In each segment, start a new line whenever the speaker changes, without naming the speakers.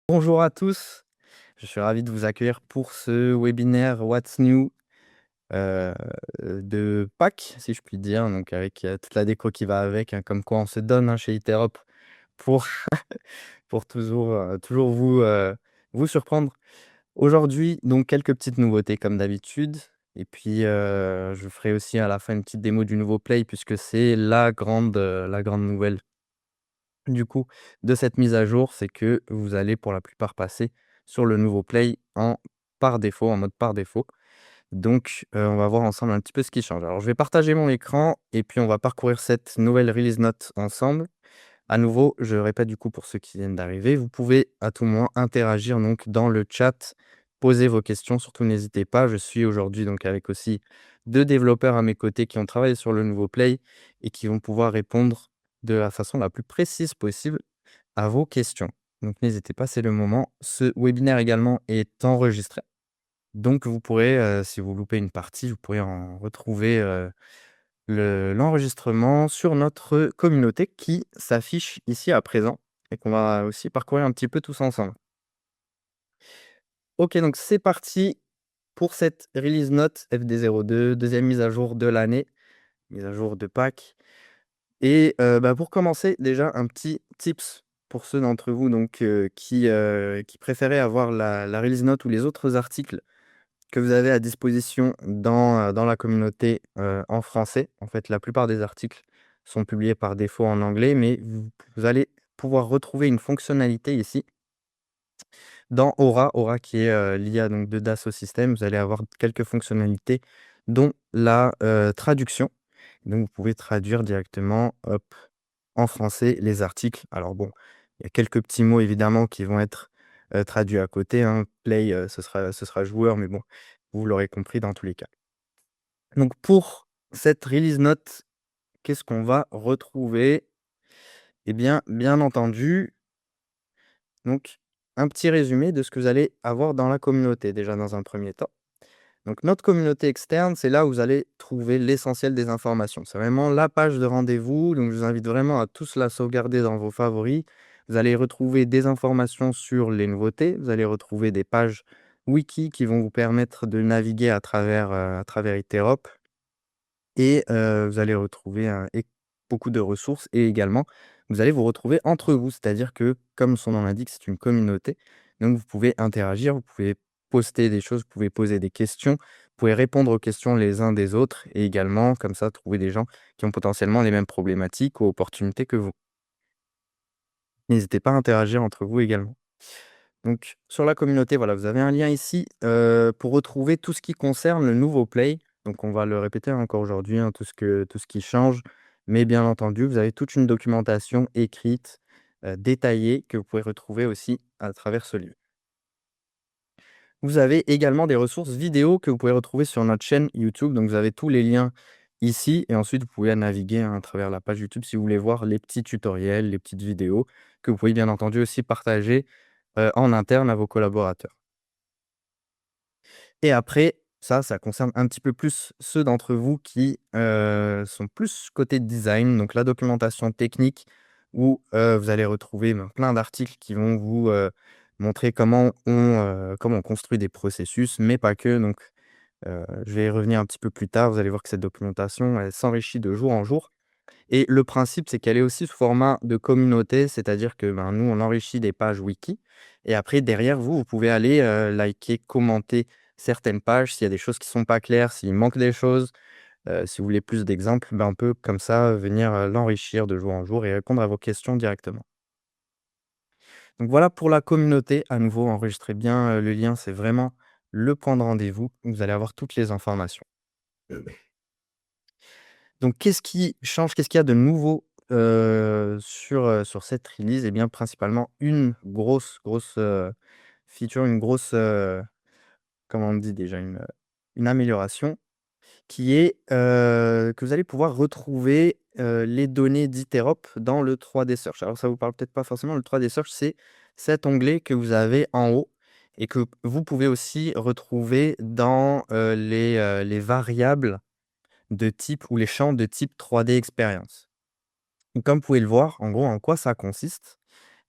Bonjour à tous, je suis ravi de vous accueillir pour ce webinaire What's New euh, de Pâques, si je puis dire, donc avec toute la déco qui va avec, hein, comme quoi on se donne chez Interop pour, pour toujours vous surprendre. Aujourd'hui, donc quelques petites nouveautés comme d'habitude, et puis je ferai aussi à la fin une petite démo du nouveau Play puisque c'est la grande nouvelle du coup, de cette mise à jour, c'est que vous allez pour la plupart passer sur le nouveau Play en mode par défaut. Donc, on va voir ensemble un petit peu ce qui change. Alors, je vais partager mon écran et puis on va parcourir cette nouvelle release note ensemble. À nouveau, je répète du coup pour ceux qui viennent d'arriver, vous pouvez à tout moment interagir donc dans le chat, poser vos questions, surtout n'hésitez pas. Je suis aujourd'hui donc avec aussi 2 développeurs à mes côtés qui ont travaillé sur le nouveau Play et qui vont pouvoir répondre de la façon la plus précise possible à vos questions. Donc n'hésitez pas, c'est le moment. Ce webinaire également est enregistré. Donc vous pourrez, si vous loupez une partie, vous pourrez en retrouver, l'enregistrement sur notre communauté qui s'affiche ici à présent et qu'on va aussi parcourir un petit peu tous ensemble. OK, donc c'est parti pour cette release note FD02, deuxième mise à jour de l'année, mise à jour de Pâques. Et pour commencer, déjà un petit tips pour ceux d'entre vous donc qui préféraient avoir la release note ou les autres articles que vous avez à disposition dans la communauté, en français. En fait, la plupart des articles sont publiés par défaut en anglais, mais vous allez pouvoir retrouver une fonctionnalité ici dans Aura qui est, l'IA donc de Dassault Systèmes. Vous allez avoir quelques fonctionnalités dont la, traduction. Donc vous pouvez traduire directement, hop, en français les articles. Alors bon, il y a quelques petits mots évidemment qui vont être, traduits à côté, hein. Play, ce sera joueur, mais bon, vous l'aurez compris dans tous les cas. Donc pour cette release note, qu'est-ce qu'on va retrouver? Eh bien entendu, donc un petit résumé de ce que vous allez avoir dans la communauté, déjà dans un premier temps. Donc notre communauté externe, c'est là où vous allez trouver l'essentiel des informations. C'est vraiment la page de rendez-vous, donc je vous invite vraiment à tous la sauvegarder dans vos favoris. Vous allez retrouver des informations sur les nouveautés, vous allez retrouver des pages wiki qui vont vous permettre de naviguer à travers Interop et vous allez retrouver beaucoup de ressources et également, vous allez vous retrouver entre vous. C'est-à-dire que, comme son nom l'indique, c'est une communauté, donc vous pouvez interagir, vous pouvez poster des choses, vous pouvez poser des questions, vous pouvez répondre aux questions les uns des autres et également, comme ça, trouver des gens qui ont potentiellement les mêmes problématiques ou opportunités que vous. N'hésitez pas à interagir entre vous également. Donc sur la communauté, voilà, vous avez un lien ici, pour retrouver tout ce qui concerne le nouveau Play. Donc on va le répéter encore aujourd'hui, hein, tout ce qui change. Mais bien entendu, vous avez toute une documentation écrite, détaillée que vous pouvez retrouver aussi à travers ce livre. Vous avez également des ressources vidéo que vous pouvez retrouver sur notre chaîne YouTube. Donc vous avez tous les liens ici et ensuite vous pouvez naviguer, hein, à travers la page YouTube si vous voulez voir les petits tutoriels, les petites vidéos que vous pouvez bien entendu aussi partager, en interne à vos collaborateurs. Et après, ça concerne un petit peu plus ceux d'entre vous qui, sont plus côté design, donc la documentation technique où, vous allez retrouver, plein d'articles qui vont vous, montrer comment on construit des processus, mais pas que. Donc, je vais y revenir un petit peu plus tard. Vous allez voir que cette documentation, elle s'enrichit de jour en jour et le principe, c'est qu'elle est aussi sous format de communauté, c'est-à-dire que, nous, on enrichit des pages wiki et après derrière vous, vous pouvez aller, liker, commenter certaines pages s'il y a des choses qui sont pas claires, s'il manque des choses, si vous voulez plus d'exemples, on peut comme ça, venir, l'enrichir de jour en jour et répondre à vos questions directement. Donc voilà pour la communauté. À nouveau, enregistrez bien, le lien, c'est vraiment le point de rendez-vous. Vous allez avoir toutes les informations. Donc qu'est-ce qui change? Qu'est-ce qu'il y a de nouveau, sur cette release? Eh bien, principalement une grosse, feature, une grosse, comment on dit déjà? Une amélioration qui est, que vous allez pouvoir retrouver, les données d'Iterop dans le 3D Search. Alors ça vous parle peut-être pas forcément, le 3D Search, c'est cet onglet que vous avez en haut et que vous pouvez aussi retrouver dans, les variables de type ou les champs de type 3D Experience. Donc comme vous pouvez le voir, en gros, en quoi ça consiste?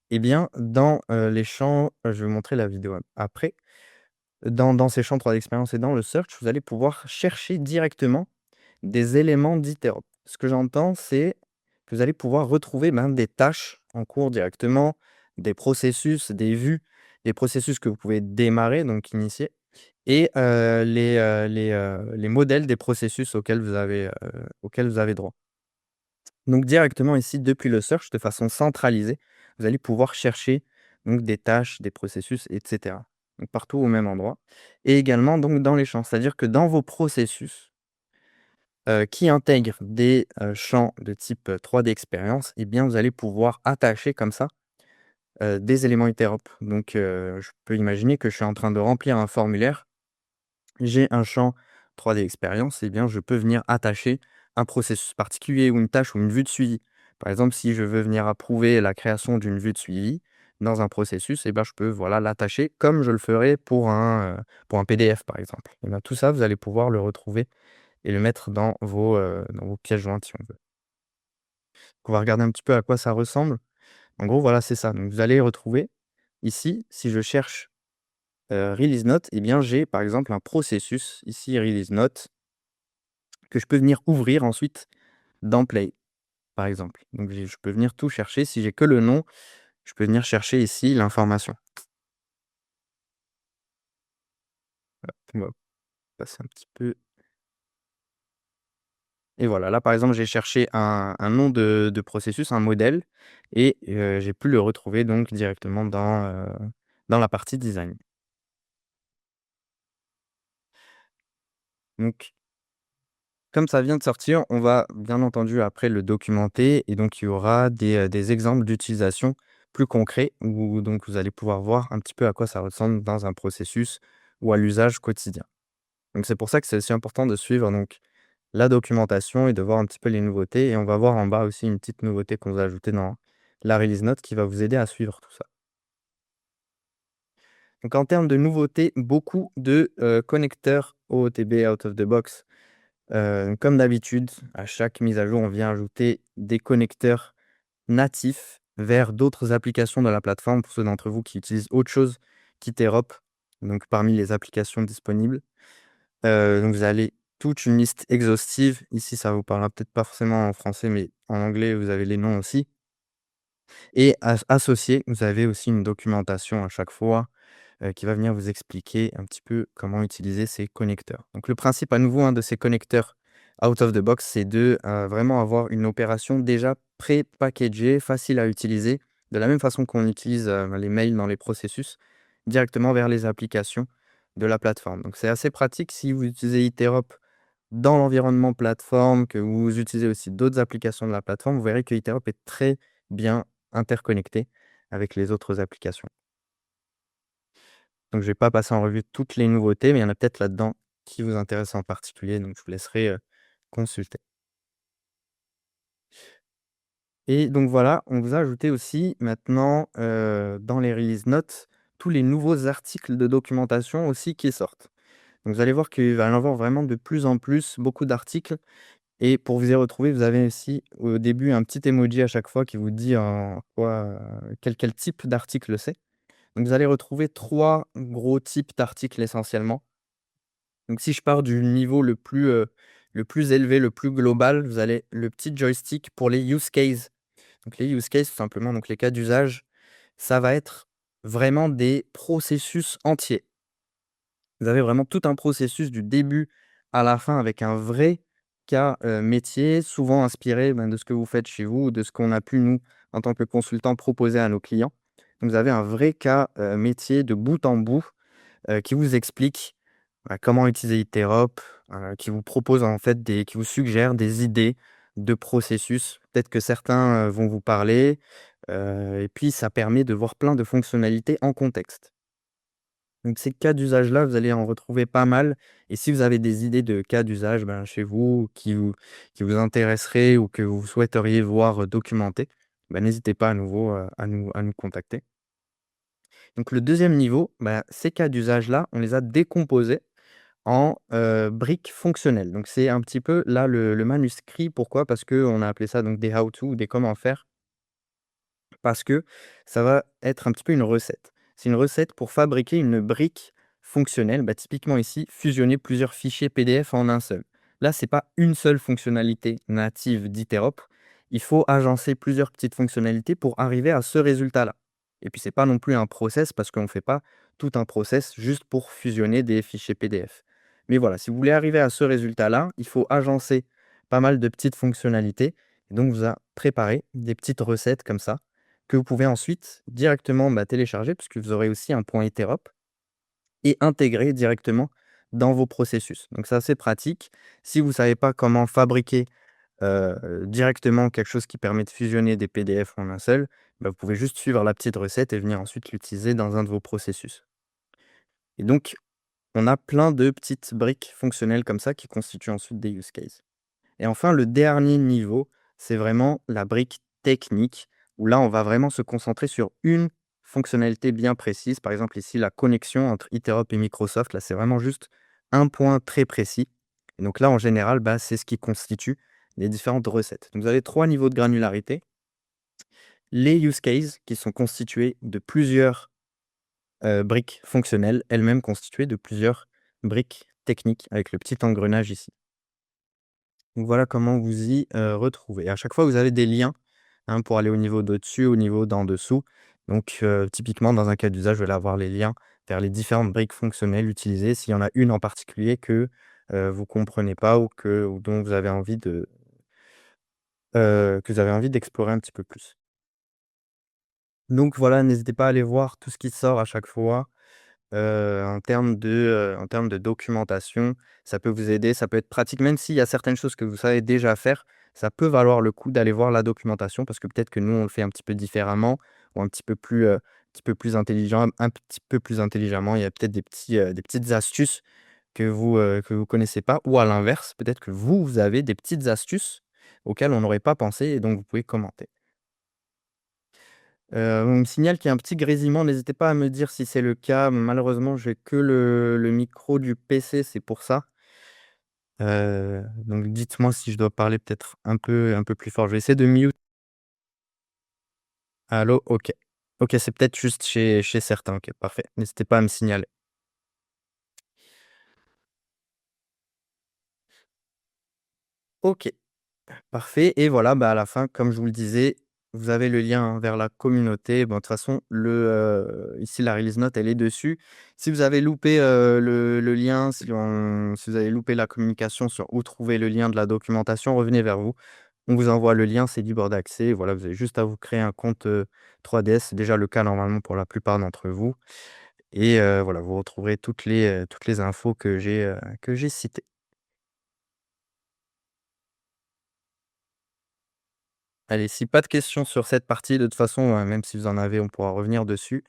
Eh bien, dans, les champs, je vais vous montrer la vidéo après. Dans ces champs 3 d'expérience et dans le search, vous allez pouvoir chercher directement des éléments d'ITEROP. Ce que j'entends, c'est que vous allez pouvoir retrouver, ben, des tâches en cours directement, des processus, des vues, des processus que vous pouvez démarrer, donc initier et les modèles des processus auxquels vous avez droit. Donc directement ici, depuis le search, de façon centralisée, vous allez pouvoir chercher donc des tâches, des processus, et cetera. Donc partout au même endroit et également donc dans les champs. C'est-à-dire que dans vos processus, qui intègrent des, champs de type, 3D expérience et bien, vous allez pouvoir attacher comme ça, des éléments interop. Donc, je peux imaginer que je suis en train de remplir un formulaire, j'ai un champ 3D expérience et bien, je peux venir attacher un processus particulier ou une tâche ou une vue de suivi. Par exemple, si je veux venir approuver la création d'une vue de suivi dans un processus et ben, je peux, voilà, l'attacher comme je le ferais pour un PDF, par exemple. Et ben, tout ça, vous allez pouvoir le retrouver et le mettre dans vos pièces jointes, si on veut. On va regarder un petit peu à quoi ça ressemble. En gros, voilà, c'est ça. Donc vous allez retrouver ici, si je cherche, release note et bien, j'ai par exemple un processus ici, release note, que je peux venir ouvrir ensuite dans play, par exemple. Donc je peux venir tout chercher. Si j'ai que le nom, je peux venir chercher ici l'information. On va passer un petit peu et voilà, là, par exemple, j'ai cherché un nom de processus, un modèle et j'ai pu le retrouver donc directement dans la partie design. Donc comme ça vient de sortir, on va bien entendu après le documenter et donc il y aura des exemples d'utilisation plus concrets où donc vous allez pouvoir voir un petit peu à quoi ça ressemble dans un processus ou à l'usage quotidien. Donc c'est pour ça que c'est aussi important de suivre donc la documentation et de voir un petit peu les nouveautés et on va voir en bas aussi une petite nouveauté qu'on nous a ajoutée dans la release note qui va vous aider à suivre tout ça. Donc en termes de nouveautés, beaucoup de, connecteurs OOTB out of the box. Comme d'habitude, à chaque mise à jour, on vient ajouter des connecteurs natifs vers d'autres applications de la plateforme pour ceux d'entre vous qui utilisent autre chose qu'Iterop, donc parmi les applications disponibles. Donc vous avez toute une liste exhaustive. Ici, ça vous parlera peut-être pas forcément en français, mais en anglais, vous avez les noms aussi et associé, vous avez aussi une documentation à chaque fois qui va venir vous expliquer un petit peu comment utiliser ces connecteurs. Donc le principe à nouveau, hein, de ces connecteurs out of the box, c'est de, vraiment avoir une opération déjà pré-packagée, facile à utiliser, de la même façon qu'on utilise, les mails dans les processus, directement vers les applications de la plateforme. Donc c'est assez pratique si vous utilisez Iterop dans l'environnement plateforme, que vous utilisez aussi d'autres applications de la plateforme, vous verrez que Iterop est très bien interconnecté avec les autres applications. Donc je vais pas passer en revue toutes les nouveautés, mais il y en a peut-être là-dedans qui vous intéressent en particulier, donc je vous laisserai, consulter. Et donc voilà, on vous a ajouté aussi maintenant, dans les release notes, tous les nouveaux articles de documentation aussi qui sortent. Donc vous allez voir qu'il va y en avoir vraiment de plus en plus, beaucoup d'articles et pour vous y retrouver, vous avez aussi au début un petit emoji à chaque fois qui vous dit en quoi, quel type d'article c'est. Donc vous allez retrouver 3 gros types d'articles essentiellement. Donc si je pars du niveau le plus élevé, le plus global, vous allez le petit joystick pour les use cases. Donc les use cases, tout simplement, donc les cas d'usage, ça va être vraiment des processus entiers. Vous avez vraiment tout un processus du début à la fin avec un vrai cas, métier, souvent inspiré, ben, de ce que vous faites chez vous ou de ce qu'on a pu nous, en tant que consultants, proposer à nos clients. Donc vous avez un vrai cas, métier de bout en bout qui vous explique, bah, comment utiliser Iterop, qui vous propose en fait qui vous suggère des idées de processus. Peut-être que certains, vont vous parler, et puis ça permet de voir plein de fonctionnalités en contexte. Donc ces cas d'usage-là, vous allez en retrouver pas mal et si vous avez des idées de cas d'usage, ben, chez vous qui vous intéresseraient ou que vous souhaiteriez voir, documentés, bah, n'hésitez pas à nouveau, à nous contacter. Donc le deuxième niveau, bah, ces cas d'usage-là, on les a décomposés en, briques fonctionnelles. Donc c'est un petit peu là le manuscrit. Pourquoi? Parce qu'on a appelé ça donc des how to ou des comment faire parce que ça va être un petit peu une recette. C'est une recette pour fabriquer une brique fonctionnelle. Bah, typiquement ici, fusionner plusieurs fichiers PDF en un seul. Là, c'est pas une seule fonctionnalité native d'Iterop. Il faut agencer plusieurs petites fonctionnalités pour arriver à ce résultat-là. Et puis, c'est pas non plus un process parce qu'on ne fait pas tout un process juste pour fusionner des fichiers PDF. Mais voilà, si vous voulez arriver à ce résultat-là, il faut agencer pas mal de petites fonctionnalités. Et donc, vous a préparé des petites recettes comme ça que vous pouvez ensuite directement télécharger, puisque vous aurez aussi un point Interop et intégrer directement dans vos processus. Donc, c'est assez pratique. Si vous ne savez pas comment fabriquer directement quelque chose qui permet de fusionner des PDF en un seul, vous pouvez juste suivre la petite recette et venir ensuite l'utiliser dans un de vos processus. Et donc, on a plein de petites briques fonctionnelles comme ça qui constituent ensuite des use cases. Et enfin, le dernier niveau, c'est vraiment la brique technique, où là, on va vraiment se concentrer sur une fonctionnalité bien précise. Par exemple, ici, la connexion entre Interop et Microsoft. Là, c'est vraiment juste un point très précis. Et donc là, en général, c'est ce qui constitue les différentes recettes. Donc, vous avez 3 niveaux de granularité. Les use cases, qui sont constitués de plusieurs briques fonctionnelles, elles-mêmes constituées de plusieurs briques techniques, avec le petit engrenage ici. Donc voilà comment vous y retrouvez. À chaque fois, vous avez des liens, hein, pour aller au niveau d'au-dessus, au niveau d'en dessous. Donc typiquement, dans un cas d'usage, vous allez avoir les liens vers les différentes briques fonctionnelles utilisées, s'il y en a une en particulier que, vous comprenez pas ou dont vous avez envie d'explorer un petit peu plus. Donc voilà, n'hésitez pas à aller voir tout ce qui sort à chaque fois. En termes de documentation, ça peut vous aider, ça peut être pratique, même s'il y a certaines choses que vous savez déjà faire, ça peut valoir le coup d'aller voir la documentation parce que peut-être que nous, on le fait un petit peu différemment ou un petit peu plus intelligent un petit peu plus intelligemment. Il y a peut-être des petites astuces que vous connaissez pas ou à l'inverse, peut-être que vous avez des petites astuces auxquelles on n'aurait pas pensé et donc vous pouvez commenter. On me signale qu'il y a un petit grésillement, n'hésitez pas à me dire si c'est le cas. Malheureusement, j'ai que le micro du PC, c'est pour ça. Donc dites-moi si je dois parler peut-être un peu plus fort. Je vais essayer de mute. Allô? OK. OK, c'est peut-être juste chez certains. OK, parfait. N'hésitez pas à me signaler. OK. Parfait et voilà, à la fin, comme je vous le disais, vous avez le lien, hein, vers la communauté. Bon, de toute façon, ici, la release note, elle est dessus. Si vous avez loupé, le lien, si vous avez loupé la communication sur où trouver le lien de la documentation, revenez vers vous. On vous envoie le lien, c'est libre d'accès. Voilà, vous avez juste à vous créer un compte, 3DS. C'est déjà le cas normalement pour la plupart d'entre vous et voilà, vous retrouverez toutes les infos que j'ai citées. Allez, si pas de questions sur cette partie, de toute façon, même si vous en avez, on pourra revenir dessus.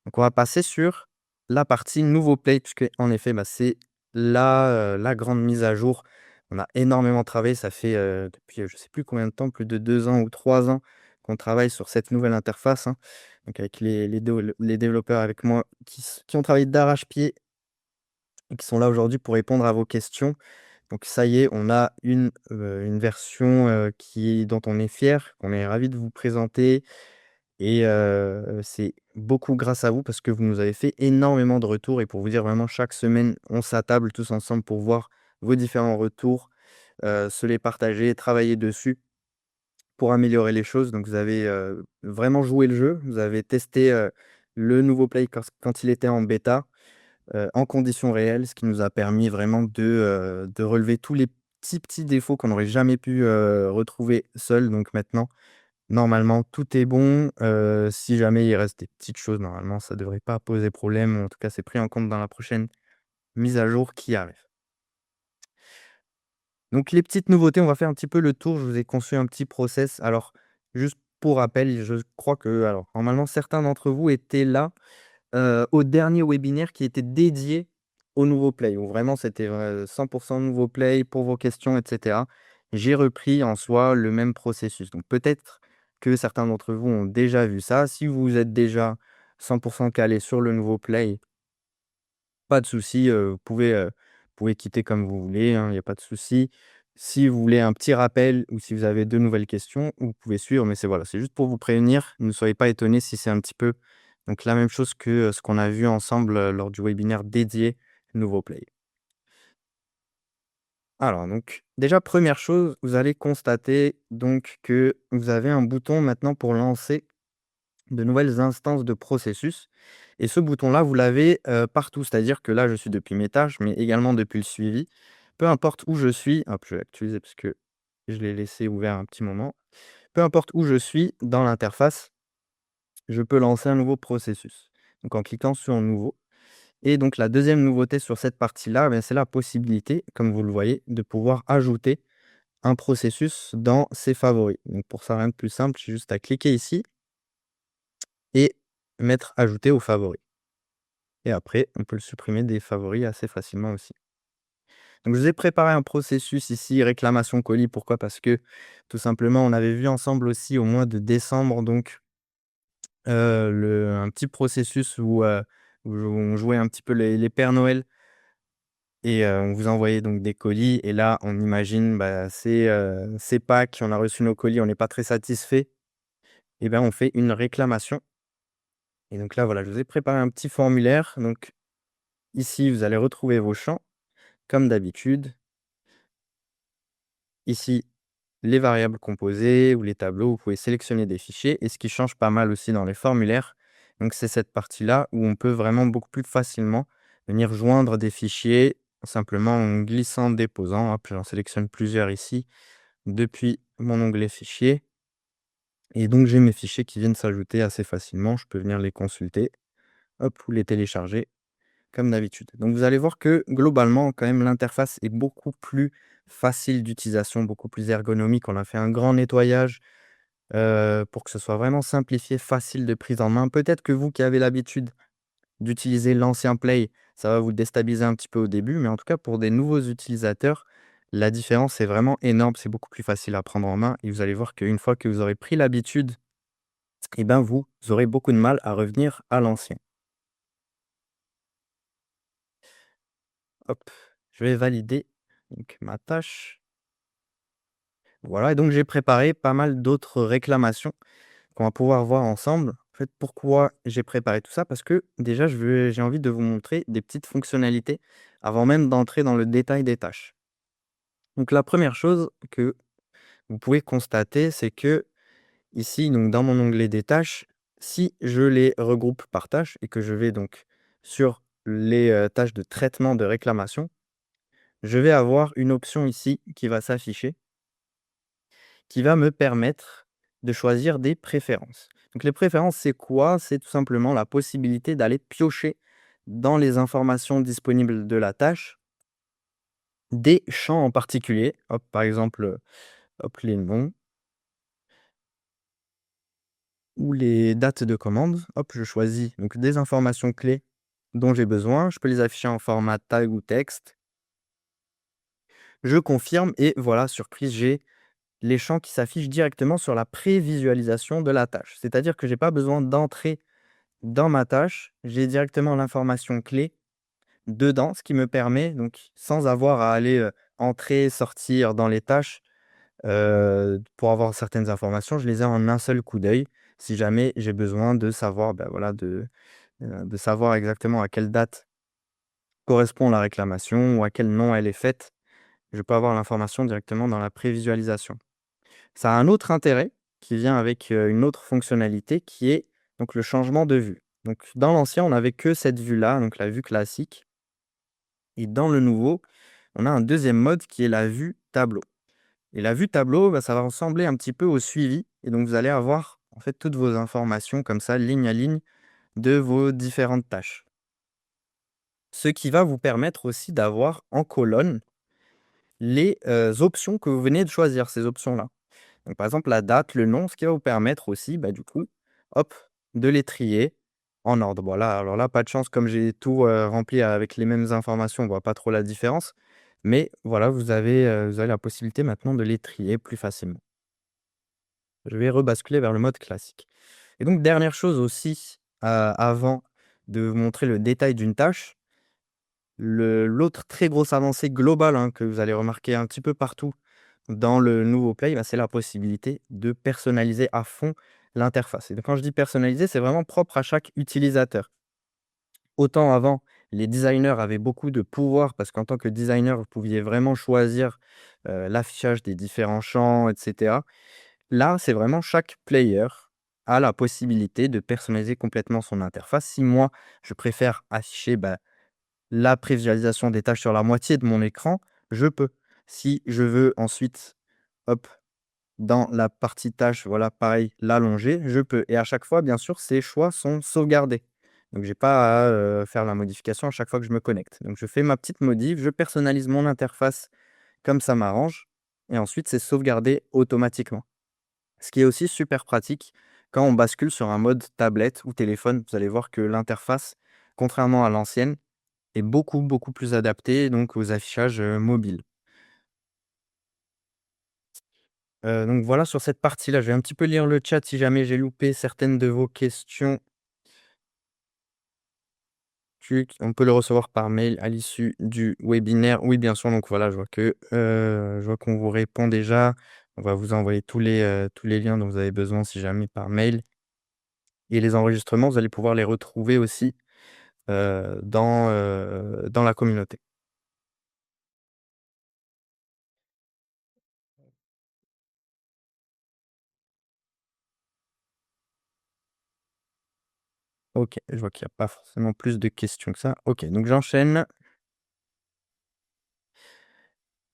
Donc on va passer sur la partie nouveau play puisque en effet, c'est la grande mise à jour. On a énormément travaillé, ça fait, depuis, je sais plus combien de temps, plus de 2 ans ou 3 ans qu'on travaille sur cette nouvelle interface, hein. Donc avec les développeurs avec moi qui ont travaillé d'arrache-pied et qui sont là aujourd'hui pour répondre à vos questions. Donc ça y est, on a une version, dont on est fier, qu'on est ravi de vous présenter et c'est beaucoup grâce à vous parce que vous nous avez fait énormément de retours et pour vous dire vraiment chaque semaine, on s'attable tous ensemble pour voir vos différents retours, se les partager, travailler dessus pour améliorer les choses. Donc vous avez, vraiment joué le jeu. Vous avez testé, le nouveau Play quand il était en bêta, en conditions réelles, ce qui nous a permis vraiment de relever tous les petits défauts qu'on n'aurait jamais pu, retrouver seul. Donc maintenant, normalement, tout est bon. Si jamais il reste des petites choses, normalement, ça devrait pas poser problème. En tout cas, c'est pris en compte dans la prochaine mise à jour qui arrive. Donc les petites nouveautés, on va faire un petit peu le tour. Je vous ai conçu un petit process. Alors, juste pour rappel, je crois que alors normalement certains d'entre vous étaient là, au dernier webinaire qui était dédié au nouveau Play, où vraiment c'était, 100 nouveau Play pour vos questions et cetera. J'ai repris en soi le même processus. Donc peut-être que certains d'entre vous ont déjà vu ça. Si vous êtes déjà 100 calé sur le nouveau Play, pas de souci, vous pouvez quitter comme vous voulez, hein, il y a pas de souci. Si vous voulez un petit rappel ou si vous avez de nouvelles questions, vous pouvez suivre, mais c'est voilà, c'est juste pour vous prévenir. Ne soyez pas étonnés si c'est un petit peu donc la même chose que, ce qu'on a vu ensemble, lors du webinaire dédié Nouveau Play. Alors donc, déjà première chose, vous allez constater donc que vous avez un bouton maintenant pour lancer de nouvelles instances de processus et ce bouton-là, vous l'avez, partout. C'est-à-dire que là, je suis depuis mes tâches, mais également depuis le suivi. Peu importe où je suis hop, je vais actualiser parce que je l'ai laissé ouvert un petit moment. Peu importe où je suis dans l'interface, je peux lancer un nouveau processus. Donc en cliquant sur «Nouveau» et donc la deuxième nouveauté sur cette partie-là, c'est la possibilité, comme vous le voyez, de pouvoir ajouter un processus dans ses favoris. Donc pour ça, rien de plus simple, j'ai juste à cliquer ici et mettre «Ajouter aux favoris» et après on peut le supprimer des favoris assez facilement aussi. Donc je vous ai préparé un processus ici, réclamation colis. Pourquoi? Parce que tout simplement, on avait vu ensemble aussi au mois de décembre donc, le un petit processus où on jouait un petit peu les pères Noël et on vous envoyait donc des colis et là, on imagine, c'est Pâques, on a reçu nos colis, on n'est pas très satisfait et ben, on fait une réclamation et donc là, voilà, je vous ai préparé un petit formulaire. Donc ici, vous allez retrouver vos champs comme d'habitude. Ici, les variables composées ou les tableaux, vous pouvez sélectionner des fichiers et ce qui change pas mal aussi dans les formulaires, donc c'est cette partie-là où on peut vraiment beaucoup plus facilement venir joindre des fichiers simplement en glissant, déposant. Hop, j'en sélectionne plusieurs ici depuis mon onglet fichiers et donc j'ai mes fichiers qui viennent s'ajouter assez facilement. Je peux venir les consulter, hop, ou les télécharger comme d'habitude. Donc vous allez voir que globalement, quand même, l'interface est beaucoup plus facile d'utilisation, beaucoup plus ergonomique. On a fait un grand nettoyage, pour que ce soit vraiment simplifié, facile de prise en main. Peut-être que vous qui avez l'habitude d'utiliser l'ancien Play, ça va vous déstabiliser un petit peu au début, mais en tout cas pour des nouveaux utilisateurs, la différence est vraiment énorme. C'est beaucoup plus facile à prendre en main et vous allez voir qu'une fois que vous aurez pris l'habitude et ben, vous aurez beaucoup de mal à revenir à l'ancien. Hop, je vais valider donc ma tâche. Voilà et donc j'ai préparé pas mal d'autres réclamations qu'on va pouvoir voir ensemble. En fait, pourquoi j'ai préparé tout ça? Parce que déjà j'ai envie de vous montrer des petites fonctionnalités avant même d'entrer dans le détail des tâches. Donc la première chose que vous pouvez constater, c'est que ici, donc dans mon onglet des tâches, si je les regroupe par tâches et que je vais donc sur les, tâches de traitement de réclamation, je vais avoir une option ici qui va s'afficher qui va me permettre de choisir des préférences. Donc les préférences, c'est quoi? C'est tout simplement la possibilité d'aller piocher dans les informations disponibles de la tâche, des champs en particulier. Hop, par exemple, hop, les noms ou les dates de commande. Hop, je choisis donc des informations clés dont j'ai besoin. Je peux les afficher en format tag ou texte. Je confirme et voilà, surprise, j'ai les champs qui s'affichent directement sur la prévisualisation de la tâche. C'est-à-dire que j'ai pas besoin d'entrer dans ma tâche, j'ai directement l'information clé dedans, ce qui me permet donc, sans avoir à aller, entrer, sortir dans les tâches, pour avoir certaines informations, je les ai en un seul coup d'œil. Si jamais j'ai besoin de savoir, voilà, de savoir exactement à quelle date correspond la réclamation ou à quel nom elle est faite, je peux avoir l'information directement dans la prévisualisation. Ça a un autre intérêt qui vient avec, une autre fonctionnalité qui est donc le changement de vue. Donc dans l'ancien, on n'avait que cette vue-là, donc la vue classique et dans le nouveau, on a un deuxième mode qui est la vue tableau et la vue tableau, ça va ressembler un petit peu au suivi et donc vous allez avoir, en fait, toutes vos informations comme ça, ligne à ligne, de vos différentes tâches. Ce qui va vous permettre aussi d'avoir en colonne les, options que vous venez de choisir, ces options-là. Donc, par exemple, la date, le nom, ce qui va vous permettre aussi, du coup, hop, de les trier en ordre. Voilà, alors là, pas de chance, comme j'ai tout, rempli avec les mêmes informations, on voit pas trop la différence. Mais voilà, vous avez la possibilité maintenant de les trier plus facilement. Je vais rebasculer vers le mode classique. Et donc, dernière chose aussi, avant de vous montrer le détail d'une tâche, l'autre très grosse avancée globale, hein, que vous allez remarquer un petit peu partout dans le nouveau Play, bah, c'est la possibilité de personnaliser à fond l'interface. Et donc quand je dis personnaliser, c'est vraiment propre à chaque utilisateur. Autant avant, les designers avaient beaucoup de pouvoir parce qu'en tant que designer, vous pouviez vraiment choisir, l'affichage des différents champs et cetera. Là, c'est vraiment chaque player a la possibilité de personnaliser complètement son interface. Si moi, je préfère afficher, bah, la prévisualisation des tâches sur la moitié de mon écran, je peux. Si je veux ensuite, hop, dans la partie tâches, voilà, pareil, l'allonger, je peux et à chaque fois, bien sûr, ces choix sont sauvegardés. Donc j'ai pas à, faire la modification à chaque fois que je me connecte. Donc je fais ma petite modif, je personnalise mon interface comme ça m'arrange et ensuite c'est sauvegardé automatiquement. Ce qui est aussi super pratique quand on bascule sur un mode tablette ou téléphone, vous allez voir que l'interface, contrairement à l'ancienne, est beaucoup, beaucoup plus adaptée donc aux affichages, mobiles. Donc voilà sur cette partie-là, je vais un petit peu lire le chat si jamais j'ai loupé certaines de vos questions. On peut le recevoir par mail à l'issue du webinaire. Oui, bien sûr, donc voilà, je vois qu'on vous répond déjà. On va vous envoyer tous les liens dont vous avez besoin si jamais par mail et les enregistrements, vous allez pouvoir les retrouver aussi, dans la communauté. OK, je vois qu'il y a pas forcément plus de questions que ça. OK, donc j'enchaîne.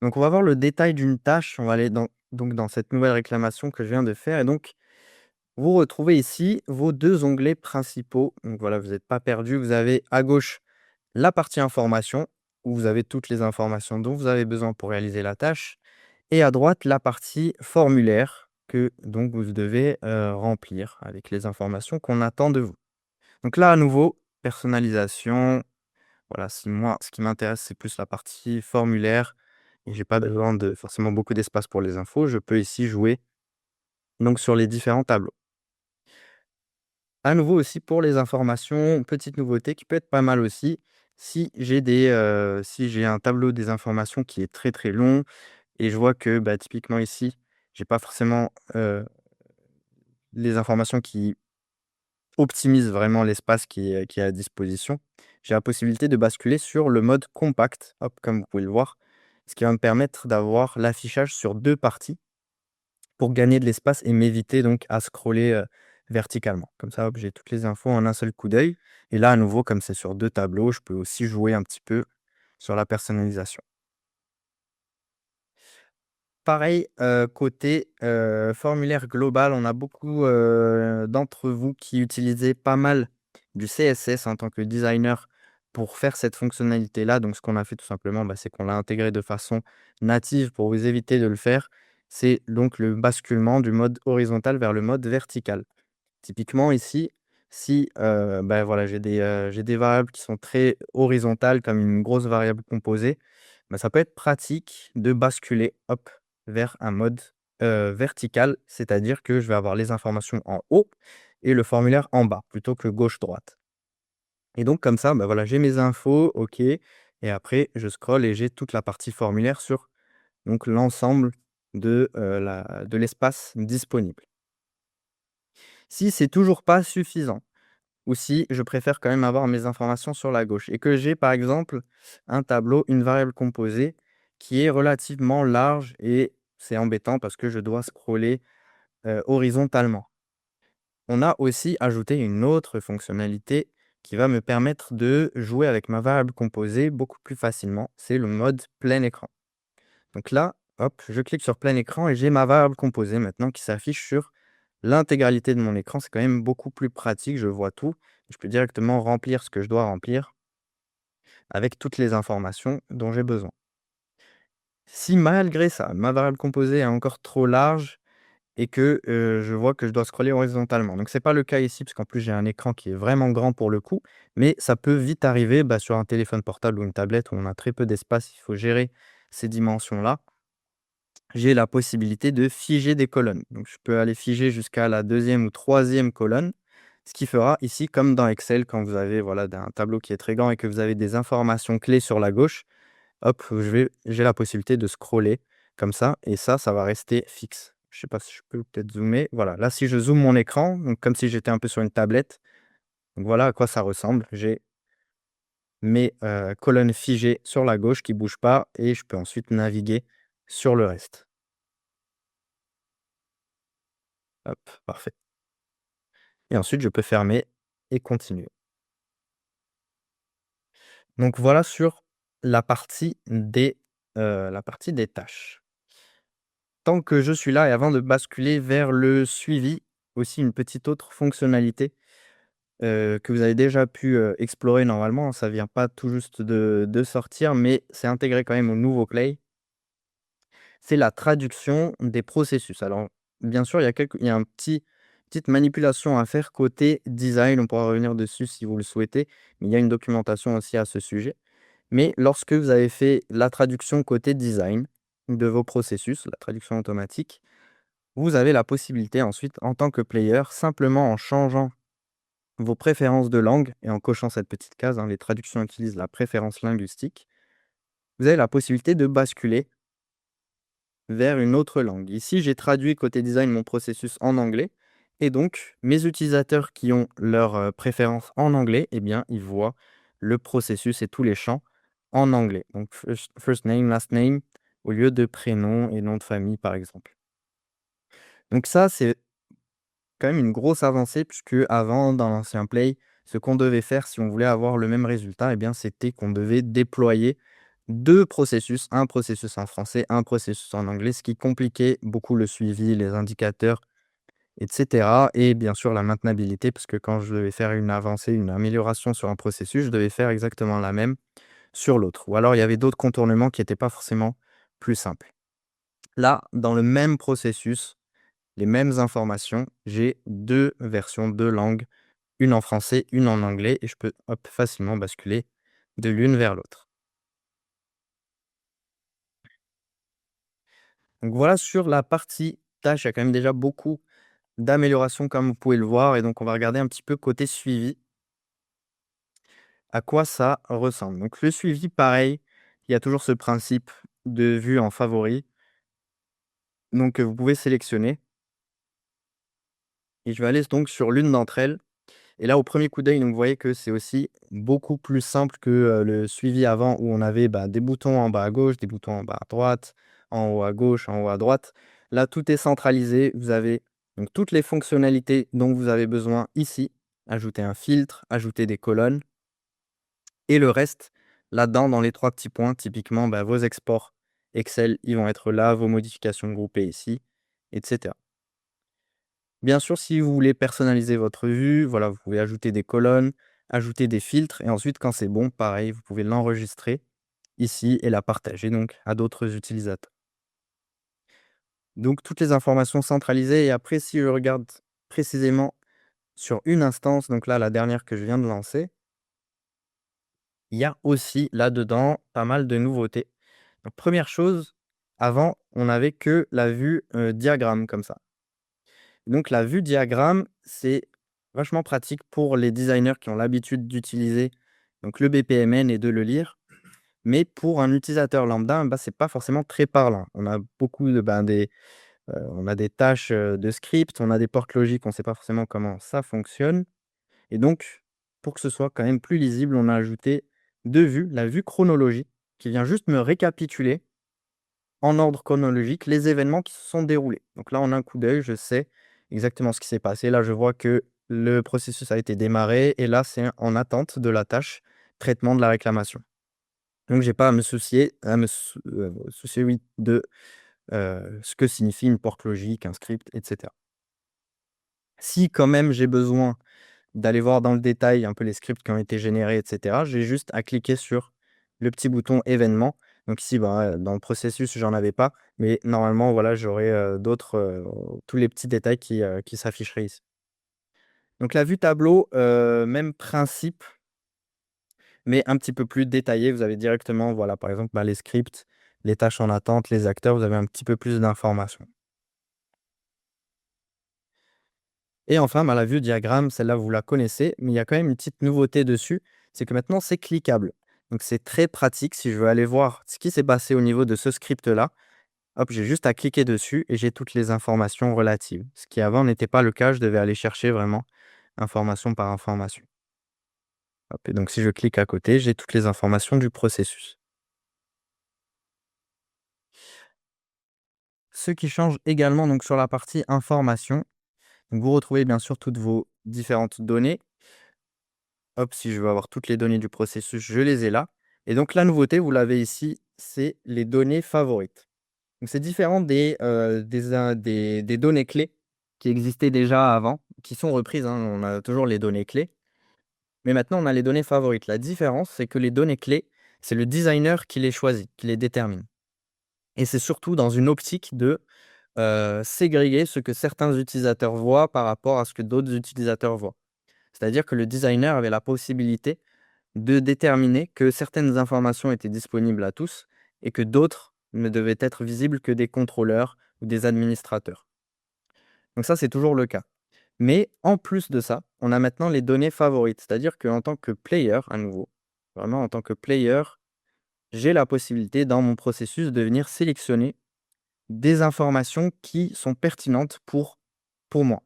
Donc on va voir le détail d'une tâche. On va aller dans cette nouvelle réclamation que je viens de faire et donc vous retrouvez ici vos 2 onglets principaux. Donc voilà, vous êtes pas perdu. Vous avez à gauche la partie information, où vous avez toutes les informations dont vous avez besoin pour réaliser la tâche et à droite la partie formulaire que donc vous devez, remplir avec les informations qu'on attend de vous. Donc là, à nouveau, personnalisation. Voilà, si moi, ce qui m'intéresse, c'est plus la partie formulaire et j'ai pas besoin de forcément beaucoup d'espace pour les infos, je peux ici jouer donc sur les différents tableaux. À nouveau aussi pour les informations, petite nouveauté qui peut être pas mal aussi, si j'ai un tableau des informations qui est très, très long et je vois que, bah, typiquement ici, j'ai pas forcément, les informations qui optimisent vraiment l'espace qui est à disposition. J'ai la possibilité de basculer sur le mode compact, hop, comme vous pouvez le voir, ce qui va me permettre d'avoir l'affichage sur 2 parties pour gagner de l'espace et m'éviter donc à scroller, verticalement. Comme ça, hop, j'ai toutes les infos en un seul coup d'œil et là, à nouveau, comme c'est sur 2 tableaux, je peux aussi jouer un petit peu sur la personnalisation. Pareil, côté, formulaire global, on a beaucoup, d'entre vous qui utilisaient pas mal du CSS en tant que designer pour faire cette fonctionnalité-là. Donc ce qu'on a fait tout simplement, bah, c'est qu'on l'a intégré de façon native pour vous éviter de le faire. C'est donc le basculement du mode horizontal vers le mode vertical. Typiquement ici, si, bah, voilà, j'ai des variables qui sont très horizontales comme une grosse variable composée, bah, ça peut être pratique de basculer, hop, vers un mode, vertical. C'est-à-dire que je vais avoir les informations en haut et le formulaire en bas, plutôt que gauche-droite. Et donc comme ça, bah, voilà, j'ai mes infos, OK et après je scrolle et j'ai toute la partie formulaire sur donc l'ensemble de l'espace disponible. Si c'est toujours pas suffisant ou si je préfère quand même avoir mes informations sur la gauche et que j'ai par exemple un tableau, une variable composée qui est relativement large et c'est embêtant parce que je dois scroller, horizontalement. On a aussi ajouté une autre fonctionnalité qui va me permettre de jouer avec ma variable composée beaucoup plus facilement, c'est le mode plein écran. Donc là, hop, je clique sur plein écran et j'ai ma variable composée maintenant qui s'affiche sur l'intégralité de mon écran. C'est quand même beaucoup plus pratique, je vois tout. Je peux directement remplir ce que je dois remplir avec toutes les informations dont j'ai besoin. Si malgré ça, ma variable composée est encore trop large et que, je vois que je dois scroller horizontalement. Donc c'est pas le cas ici, parce qu'en plus j'ai un écran qui est vraiment grand pour le coup, mais ça peut vite arriver, bah, sur un téléphone portable ou une tablette où on a très peu d'espace, il faut gérer ces dimensions-là. J'ai la possibilité de figer des colonnes. Donc je peux aller figer jusqu'à la deuxième ou troisième colonne, ce qui fera ici comme dans Excel quand vous avez voilà, un tableau qui est très grand et que vous avez des informations clés sur la gauche, hop, j'ai la possibilité de scroller comme ça et ça va rester fixe. Je sais pas si je peux peut-être zoomer. Voilà, là, si je zoome mon écran, donc comme si j'étais un peu sur une tablette, donc voilà à quoi ça ressemble. J'ai mes, colonnes figées sur la gauche qui bougent pas et je peux ensuite naviguer sur le reste. Hop, parfait et ensuite je peux fermer et continuer. Donc voilà sur la partie des tâches. Tant que je suis là et avant de basculer vers le suivi, aussi une petite autre fonctionnalité, que vous avez déjà pu, explorer normalement, hein, ça vient pas tout juste de sortir, mais c'est intégré quand même au nouveau Clay. C'est la traduction des processus. Alors, bien sûr, il y a petite manipulation à faire côté design, on pourra revenir dessus si vous le souhaitez, mais il y a une documentation aussi à ce sujet. Mais lorsque vous avez fait la traduction côté design de vos processus, la traduction automatique, vous avez la possibilité ensuite, en tant que player, simplement en changeant vos préférences de langue et en cochant cette petite case, hein, les traductions utilisent la préférence linguistique, vous avez la possibilité de basculer vers une autre langue. Ici, j'ai traduit côté design mon processus en anglais et donc mes utilisateurs qui ont leur préférence en anglais, eh bien, ils voient le processus et tous les champs en anglais. Donc first name, last name, au lieu de prénom et nom de famille, par exemple. Donc ça, c'est quand même une grosse avancée puisque avant, dans l'ancien Play, ce qu'on devait faire si on voulait avoir le même résultat, eh bien, c'était qu'on devait déployer 2 processus, un processus en français, un processus en anglais, ce qui compliquait beaucoup le suivi, les indicateurs et cetera et bien sûr la maintenabilité parce que quand je devais faire une avancée, une amélioration sur un processus, je devais faire exactement la même sur l'autre ou alors il y avait d'autres contournements qui étaient pas forcément plus simples. Là, dans le même processus, les mêmes informations, j'ai 2 versions, 2 langues, une en français, une en anglais et je peux, hop, facilement basculer de l'une vers l'autre. Donc voilà sur la partie tâche, il y a quand même déjà beaucoup d'améliorations comme vous pouvez le voir et donc on va regarder un petit peu côté suivi, à quoi ça ressemble. Donc le suivi pareil, il y a toujours ce principe de vue en favori, donc vous pouvez sélectionner et je vais aller donc sur l'une d'entre elles. Et là, au premier coup d'œil, donc vous voyez que c'est aussi beaucoup plus simple que, le suivi avant où on avait, bah, des boutons en bas à gauche, des boutons en bas à droite, en haut à gauche, en haut à droite. Là, tout est centralisé. Vous avez donc toutes les fonctionnalités dont vous avez besoin ici. Ajouter un filtre, ajouter des colonnes et le reste là-dedans dans les 3 petits points, typiquement, bah, vos exports Excel, ils vont être là, vos modifications groupées ici et cetera. Bien sûr, si vous voulez personnaliser votre vue, voilà, vous pouvez ajouter des colonnes, ajouter des filtres et ensuite quand c'est bon, pareil, vous pouvez l'enregistrer ici et la partager donc à d'autres utilisateurs. Donc toutes les informations centralisées et après si je regarde précisément sur une instance, donc là la dernière que je viens de lancer, il y a aussi là-dedans pas mal de nouveautés. Donc première chose, avant on n'avait que la vue, diagramme comme ça. Donc la vue diagramme, c'est vachement pratique pour les designers qui ont l'habitude d'utiliser donc le BPMN et de le lire. Mais pour un utilisateur lambda, bah, c'est pas forcément très parlant. On a beaucoup de on a des tâches, de script, on a des portes logiques, on ne sait pas forcément comment ça fonctionne. Et donc, pour que ce soit quand même plus lisible, on a ajouté 2 vues, la vue chronologie, qui vient juste me récapituler en ordre chronologique les événements qui se sont déroulés. Donc là, en un coup d'œil, je sais exactement ce qui s'est passé. Là, je vois que le processus a été démarré et là, c'est en attente de la tâche traitement de la réclamation. Donc, j'ai pas à me soucier, soucier oui, de ce que signifie une porte logique, un script, etc. Si quand même j'ai besoin d'aller voir dans le détail un peu les scripts qui ont été générés et cetera. J'ai juste à cliquer sur le petit bouton événement. Donc ici, bah, dans le processus, j'en avais pas, mais normalement, voilà, j'aurais, d'autres, tous les petits détails qui s'afficheraient ici. Donc la vue tableau, même principe, mais un petit peu plus détaillé. Vous avez directement, voilà, par exemple, bah, les scripts, les tâches en attente, les acteurs, vous avez un petit peu plus d'informations. Et enfin, bah, la vue diagramme, celle-là, vous la connaissez, mais il y a quand même une petite nouveauté dessus, c'est que maintenant, c'est cliquable. Donc c'est très pratique si je veux aller voir ce qui s'est passé au niveau de ce script-là. Hop, j'ai juste à cliquer dessus et j'ai toutes les informations relatives. Ce qui avant n'était pas le cas, je devais aller chercher vraiment information par information. Hop, et donc si je clique à côté, j'ai toutes les informations du processus. Ce qui change également donc sur la partie information, donc vous retrouvez bien sûr toutes vos différentes données. Hop, si je veux avoir toutes les données du processus, je les ai là. Et donc la nouveauté, vous l'avez ici, c'est les données favorites. Donc c'est différent des données clés qui existaient déjà avant, qui sont reprises, hein, on a toujours les données clés, mais maintenant on a les données favorites. La différence, c'est que les données clés, c'est le designer qui les choisit, qui les détermine. Et c'est surtout dans une optique de ségréguer ce que certains utilisateurs voient par rapport à ce que d'autres utilisateurs voient. C'est-à-dire que le designer avait la possibilité de déterminer que certaines informations étaient disponibles à tous et que d'autres ne devaient être visibles que des contrôleurs ou des administrateurs. Donc ça, c'est toujours le cas. Mais en plus de ça, on a maintenant les données favorites. C'est-à-dire qu'en tant que player, à nouveau, vraiment en tant que player, j'ai la possibilité dans mon processus de venir sélectionner des informations qui sont pertinentes pour moi.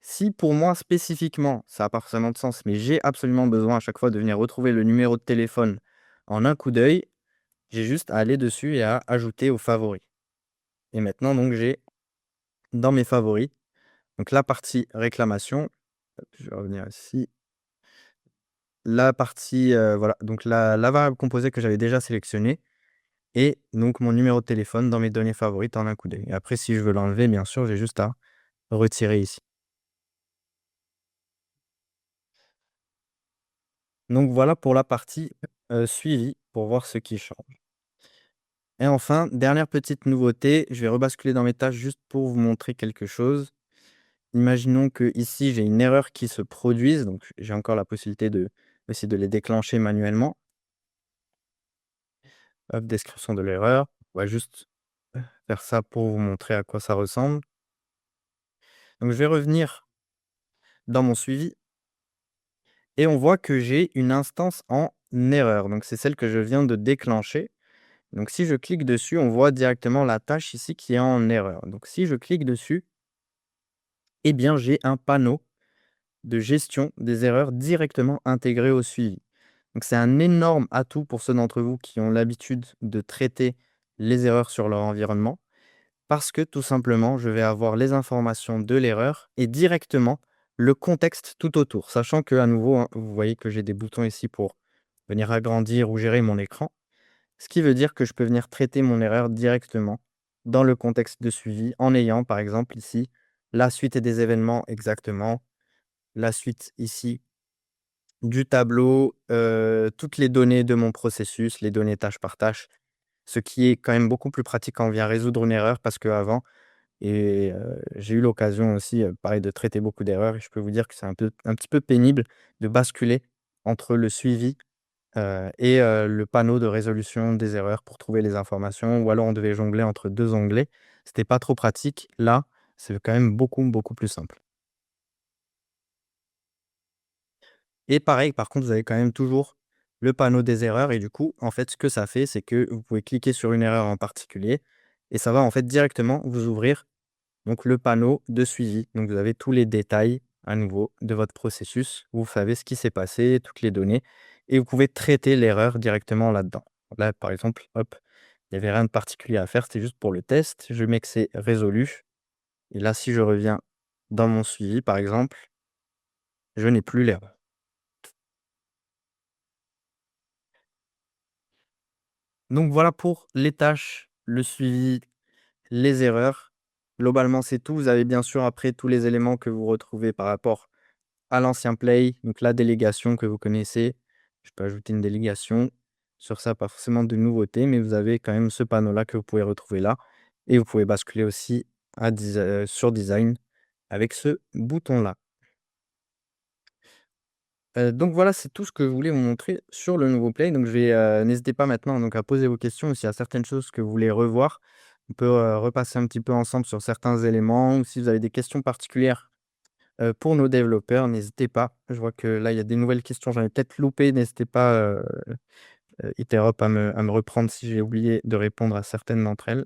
Si pour moi spécifiquement, ça n'a pas forcément de sens, mais j'ai absolument besoin à chaque fois de venir retrouver le numéro de téléphone en un coup d'œil, j'ai juste à aller dessus et à ajouter aux favoris. Et maintenant donc j'ai dans mes favoris, donc la partie réclamation, hop, je vais revenir ici, la partie, voilà, donc la variable composée que j'avais déjà sélectionnée et donc mon numéro de téléphone dans mes données favorites en un coup d'œil. Et après si je veux l'enlever, bien sûr, j'ai juste à retirer ici. Donc voilà pour la partie, suivi, pour voir ce qui change. Et enfin, dernière petite nouveauté, je vais rebasculer dans mes tâches juste pour vous montrer quelque chose. Imaginons que ici j'ai une erreur qui se produise, donc j'ai encore la possibilité de aussi de les déclencher manuellement. Hop, description de l'erreur. On va juste faire ça pour vous montrer à quoi ça ressemble. Donc je vais revenir dans mon suivi et on voit que j'ai une instance en erreur. Donc c'est celle que je viens de déclencher. Donc si je clique dessus, on voit directement la tâche ici qui est en erreur. Donc si je clique dessus, eh bien j'ai un panneau de gestion des erreurs directement intégré au suivi. Donc c'est un énorme atout pour ceux d'entre vous qui ont l'habitude de traiter les erreurs sur leur environnement, parce que tout simplement, je vais avoir les informations de l'erreur et directement le contexte tout autour. Sachant que à nouveau, hein, vous voyez que j'ai des boutons ici pour venir agrandir ou gérer mon écran, ce qui veut dire que je peux venir traiter mon erreur directement dans le contexte de suivi en ayant par exemple ici la suite et des événements exactement, la suite ici du tableau, toutes les données de mon processus, les données tâche par tâche, ce qui est quand même beaucoup plus pratique quand on vient résoudre une erreur parce qu'avant j'ai eu l'occasion aussi, pareil de traiter beaucoup d'erreurs et je peux vous dire que c'est un petit peu pénible de basculer entre le suivi, le panneau de résolution des erreurs pour trouver les informations ou alors on devait jongler entre 2 onglets. C'était pas trop pratique. Là, c'est quand même beaucoup, beaucoup plus simple. Et pareil, par contre, vous avez quand même toujours le panneau des erreurs et du coup, en fait, ce que ça fait, c'est que vous pouvez cliquer sur une erreur en particulier et ça va, en fait, directement vous ouvrir donc le panneau de suivi. Donc vous avez tous les détails à nouveau de votre processus. Vous savez ce qui s'est passé, toutes les données et vous pouvez traiter l'erreur directement là-dedans. Là, par exemple, hop, il n'y avait rien de particulier à faire, c'était juste pour le test. Je mets que c'est résolu et là, si je reviens dans mon suivi, par exemple, je n'ai plus l'erreur. Donc voilà pour les tâches, le suivi, les erreurs. Globalement, c'est tout. Vous avez bien sûr après tous les éléments que vous retrouvez par rapport à l'ancien play, donc la délégation que vous connaissez. Je peux ajouter une délégation. Sur ça, pas forcément de nouveautés, mais vous avez quand même ce panneau-là que vous pouvez retrouver là. Et vous pouvez basculer aussi sur design avec ce bouton-là. Donc voilà, c'est tout ce que je voulais vous montrer sur le nouveau Play. Donc je vais, n'hésitez pas maintenant donc à poser vos questions ou s'il y a certaines choses que vous voulez revoir. On peut, repasser un petit peu ensemble sur certains éléments ou si vous avez des questions particulières, pour nos développeurs, n'hésitez pas. Je vois que là, il y a des nouvelles questions, j'en ai peut-être loupé. N'hésitez pas, Interrop à me reprendre si j'ai oublié de répondre à certaines d'entre elles.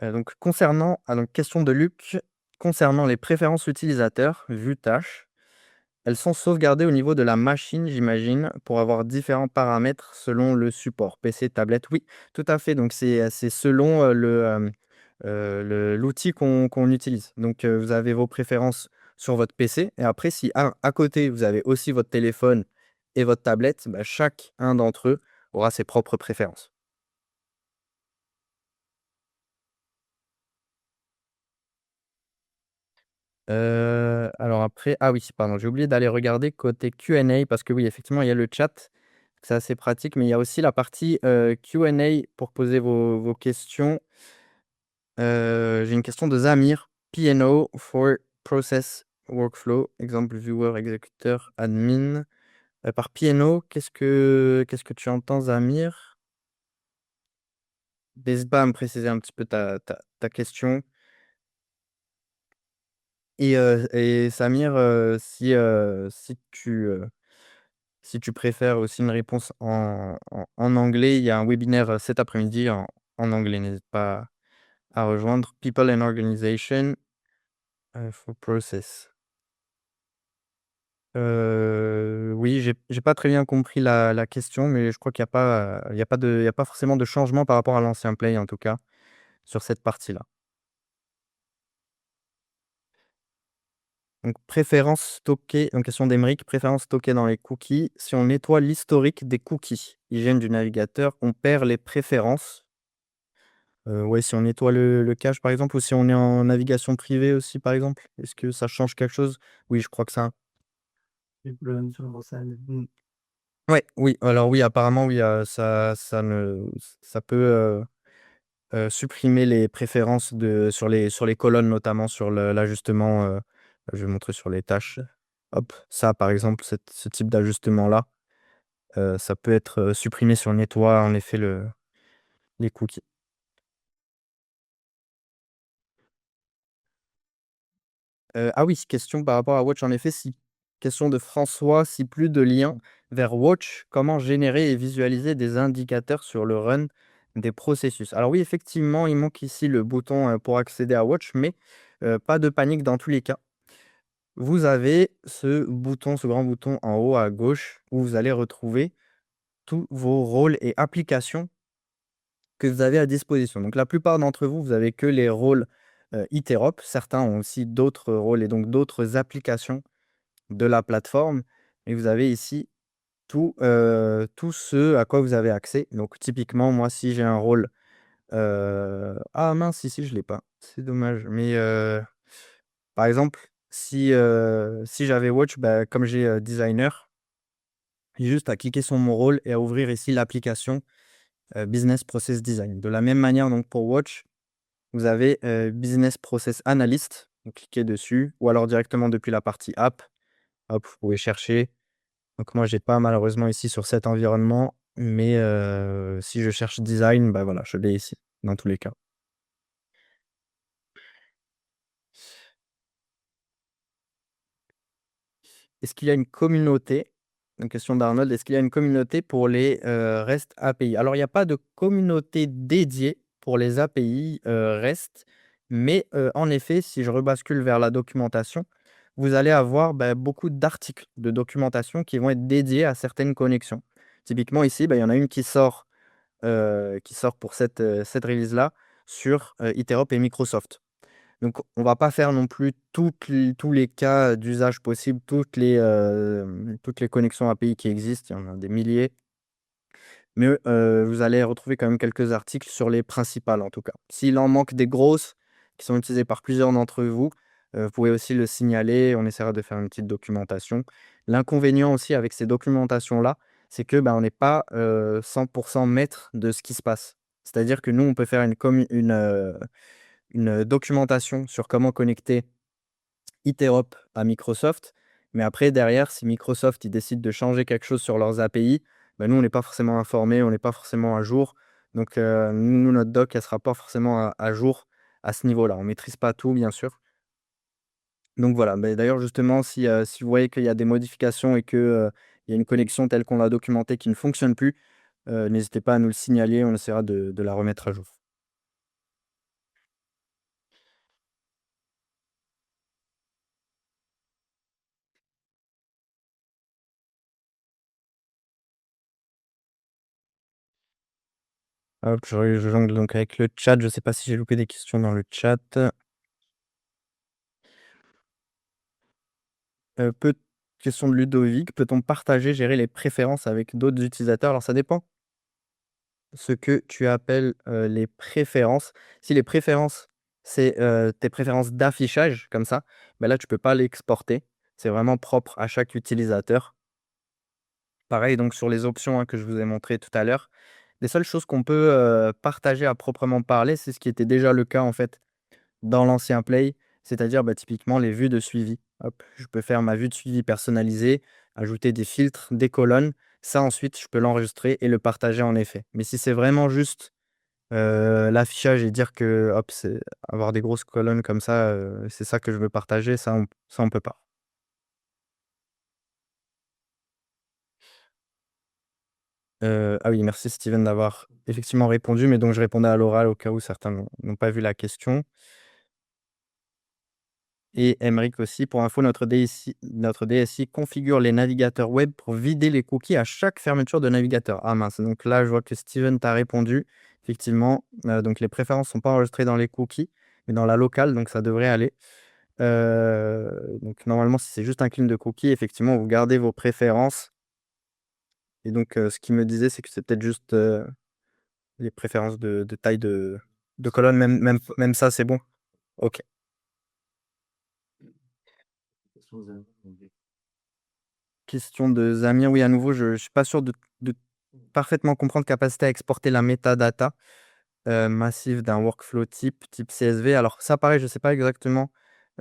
Donc donc question de Luc, concernant les préférences utilisateurs, vue tâches, elles sont sauvegardées au niveau de la machine, j'imagine, pour avoir différents paramètres selon le support, PC, tablette? Oui, tout à fait, donc c'est selon, l'outil qu'on utilise. Donc, vous avez vos préférences sur votre PC et après si à côté, vous avez aussi votre téléphone et votre tablette, bah, chacun d'entre eux aura ses propres préférences. Alors après ah oui, pardon, j'ai oublié d'aller regarder côté Q&A parce que oui, effectivement, il y a le chat, c'est assez pratique, mais il y a aussi la partie, Q&A pour poser vos questions. J'ai une question de Zamir. P&O for process workflow, exemple viewer, exécuteur, admin. Par P&O, qu'est-ce que tu entends, Zamir? N'hésite pas à me préciser un petit peu ta question. Et Samir, si tu préfères aussi une réponse en anglais, il y a un webinaire, cet après-midi en anglais. N'hésite pas à rejoindre. People and Organization, for Process. Oui, j'ai pas très bien compris la question, mais je crois qu'il y a pas forcément de changement par rapport à l'ancien play, en tout cas, sur cette partie-là. Donc préférences stockées donc question d'Aymeric, préférences stockées dans les cookies. Si on nettoie l'historique des cookies, hygiène du navigateur, on perd les préférences. Ouais, si on nettoie le cache, par exemple, ou si on est en navigation privée aussi, par exemple? Est-ce que ça change quelque chose? Oui, je crois que ça ouais, oui, alors oui, apparemment, oui, ça peut, supprimer les préférences sur les colonnes, notamment sur l'ajustement, je vais montrer sur les tâches. Hop, ça, par exemple, ce type d'ajustement-là, ça peut être, supprimé si on nettoie, en effet, les cookies. Ah oui, question par rapport à Watch, en effet, si question de François, si plus de lien vers Watch, comment générer et visualiser des indicateurs sur le run des processus? Alors oui, effectivement, il manque ici le bouton, pour accéder à Watch, mais pas de panique dans tous les cas. Vous avez ce bouton, ce grand bouton en haut à gauche où vous allez retrouver tous vos rôles et applications que vous avez à disposition. Donc la plupart d'entre vous, vous avez que les rôles, Interop. Certains ont aussi d'autres rôles et donc d'autres applications de la plateforme. Et vous avez ici tout ce à quoi vous avez accès. Donc typiquement, moi, si j'ai un rôle, ah mince, ici je l'ai pas, c'est dommage. Mais, par exemple, si j'avais Watch, bah, comme j'ai, Designer, j'ai juste à cliquer sur mon rôle et à ouvrir ici l'application, Business Process Design. De la même manière donc pour Watch, vous avez, Business Process Analyst, vous cliquez dessus ou alors directement depuis la partie app, hop, vous pouvez chercher. Donc moi, j'ai pas malheureusement ici sur cet environnement, mais si je cherche design, bah, voilà, je l'ai ici, dans tous les cas. Est-ce qu'il y a une communauté? Une question d'Arnold. Est-ce qu'il y a une communauté pour les, REST API? Alors il y a pas de communauté dédiée pour les API, REST, mais en effet, si je rebascule vers la documentation, vous allez avoir, bah, beaucoup d'articles de documentation qui vont être dédiés à certaines connexions. Typiquement ici, bah, il y en a une qui sort pour cette release-là sur, Interop et Microsoft. Donc on va pas faire non plus tous les cas d'usage possibles, toutes les connexions API qui existent, il y en a des milliers. Mais, vous allez retrouver quand même quelques articles sur les principales, en tout cas. S'il en manque des grosses, qui sont utilisées par plusieurs d'entre vous, vous pouvez aussi le signaler, on essaiera de faire une petite documentation. L'inconvénient aussi avec ces documentations-là, c'est que, bah, on n'est pas, 100 maître de ce qui se passe. C'est-à-dire que nous, on peut faire une documentation sur comment connecter Interop à Microsoft. Mais après, derrière, si Microsoft, ils décident de changer quelque chose sur leurs API, bah, nous, on n'est pas forcément informés, on n'est pas forcément à jour. Donc, nous, notre doc, elle sera pas forcément à jour à ce niveau-là. On maîtrise pas tout, bien sûr. Donc voilà, mais d'ailleurs, justement, si vous voyez qu'il y a des modifications et que, il y a une connexion telle qu'on l'a documentée qui ne fonctionne plus, n'hésitez pas à nous le signaler, on essaiera de la remettre à jour. Hop, je jongle donc avec le chat. Je sais pas si j'ai loupé des questions dans le chat. Peut Question de Ludovic: «Peut-on partager, gérer les préférences avec d'autres utilisateurs?» Alors ça dépend ce que tu appelles, les préférences. Si les préférences, c'est, tes préférences d'affichage comme ça, bah, là tu peux pas l'exporter. C'est vraiment propre à chaque utilisateur. Pareil donc sur les options, hein, que je vous ai montrées tout à l'heure. Les seules choses qu'on peut, partager à proprement parler, c'est ce qui était déjà le cas en fait dans l'ancien Play, c'est-à-dire, bah, typiquement les vues de suivi. Hop, je peux faire ma vue de suivi personnalisée, ajouter des filtres, des colonnes. Ça ensuite, je peux l'enregistrer et le partager en effet. Mais si c'est vraiment juste, l'affichage et dire que, hop, c'est avoir des grosses colonnes comme ça, c'est ça que je veux partager, ça on peut pas. Ah oui, merci Steven d'avoir effectivement répondu, mais donc je répondais à l'oral au cas où certains n'ont pas vu la question. Et Emeric aussi, pour info, notre DSI configure les navigateurs web pour vider les cookies à chaque fermeture de navigateur. Ah mince, donc là, je vois que Steven t'a répondu. Effectivement, donc les préférences sont pas enregistrées dans les cookies, mais dans la locale, donc ça devrait aller. Donc normalement, si c'est juste un clean de cookies, effectivement, vous gardez vos préférences. Et donc, ce qu'il me disait, c'est que c'est peut-être juste, les préférences de taille de colonne, même ça, c'est bon? OK. Question de Zamir. Oui, à nouveau, je suis pas sûr de parfaitement comprendre capacité à exporter la métadata, massive d'un workflow type CSV. Alors ça, pareil, je sais pas exactement,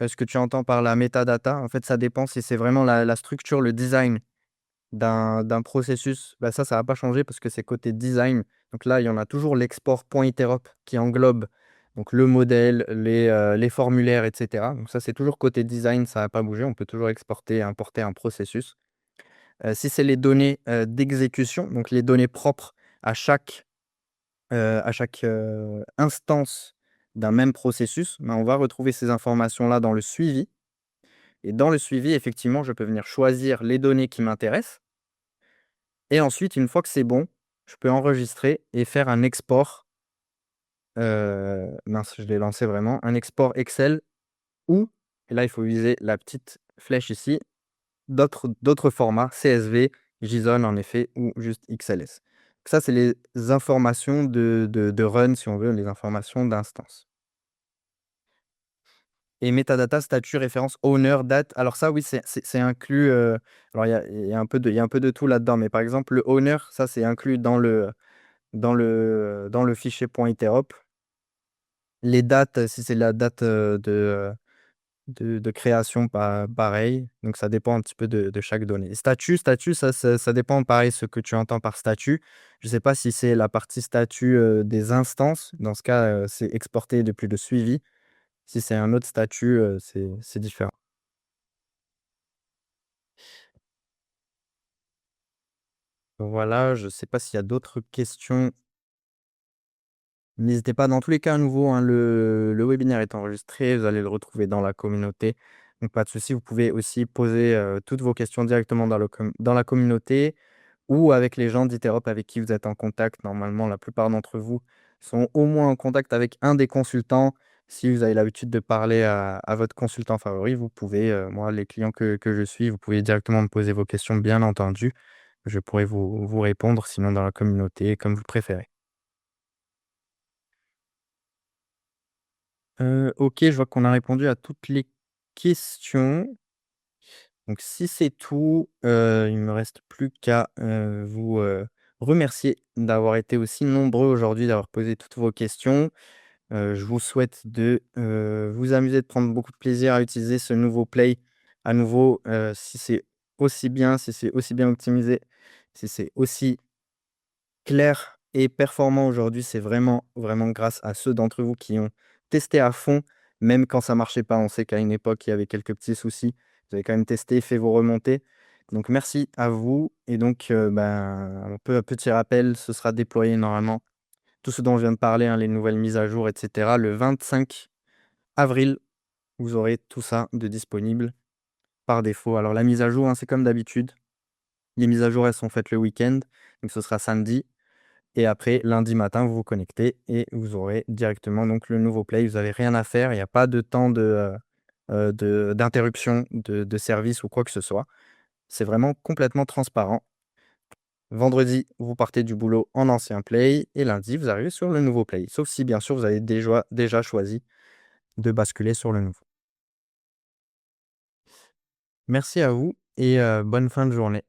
ce que tu entends par la métadata. En fait, ça dépend si c'est vraiment la structure, le design d'un processus. Bah, ça va pas changer parce que c'est côté design. Donc là, il y en a toujours l'export .iterop qui englobe donc le modèle, les formulaires et cetera. Donc ça, c'est toujours côté design, ça va pas bouger. On peut toujours exporter et importer un processus. Si c'est les données, d'exécution, donc les données propres à chaque instance d'un même processus, ben, on va retrouver ces informations-là dans le suivi et dans le suivi, effectivement, je peux venir choisir les données qui m'intéressent et ensuite, une fois que c'est bon, je peux enregistrer et faire un export, mince, je l'ai lancé vraiment, un export Excel ou et là, il faut viser la petite flèche ici, d'autres formats, CSV, JSON en effet ou juste XLS. Ça, c'est les informations de run si on veut, les informations d'instance. Et metadata, statut, référence, owner, date. Alors ça, oui, c'est inclus, alors il y a un peu de tout là-dedans, mais par exemple, le owner, ça, c'est inclus dans le fichier .iterop. Les dates, si c'est la date, de création, pareil, donc ça dépend un petit peu de chaque donnée. Statut, ça dépend pareil ce que tu entends par statut. Je ne sais pas si c'est la partie statut, des instances. Dans ce cas, c'est exporté depuis le suivi. Si c'est un autre statut, c'est différent. Voilà, je ne sais pas s'il y a d'autres questions. N'hésitez pas, dans tous les cas, à nouveau, hein, le webinaire est enregistré, vous allez le retrouver dans la communauté. Donc pas de souci, vous pouvez aussi poser, toutes vos questions directement dans la communauté ou avec les gens d'Iterop avec qui vous êtes en contact. Normalement, la plupart d'entre vous sont au moins en contact avec un des consultants. Si vous avez l'habitude de parler à votre consultant favori, vous pouvez, moi, les clients que je suis, vous pouvez directement me poser vos questions, bien entendu. Je pourrais vous répondre, sinon dans la communauté, comme vous préférez. OK, je vois qu'on a répondu à toutes les questions. Donc si c'est tout, il me reste plus qu'à, vous, remercier d'avoir été aussi nombreux aujourd'hui, d'avoir posé toutes vos questions. Je vous souhaite de, vous amuser, de prendre beaucoup de plaisir à utiliser ce nouveau Play. À nouveau, si c'est aussi bien, si c'est aussi bien optimisé, si c'est aussi clair et performant aujourd'hui, c'est vraiment, vraiment grâce à ceux d'entre vous qui ont testé à fond, même quand ça marchait pas. On sait qu'à une époque, il y avait quelques petits soucis. Vous avez quand même testé, fait vos remontées. Donc merci à vous et donc, ben, un petit rappel, ce sera déployé normalement, tout ce dont je viens de parler, hein, les nouvelles mises à jour et cetera, le 25 avril. Vous aurez tout ça de disponible par défaut. Alors la mise à jour, hein, c'est comme d'habitude. Les mises à jour, elles sont faites le week-end, donc ce sera samedi. et après lundi matin, vous vous connectez et vous aurez directement donc le nouveau Play. Vous avez rien à faire, il y a pas de temps d'interruption de service ou quoi que ce soit. C'est vraiment complètement transparent. Vendredi, vous partez du boulot en ancien Play et lundi, vous arrivez sur le nouveau Play. Sauf si bien sûr vous avez déjà choisi de basculer sur le nouveau. Merci à vous et bonne fin de journée.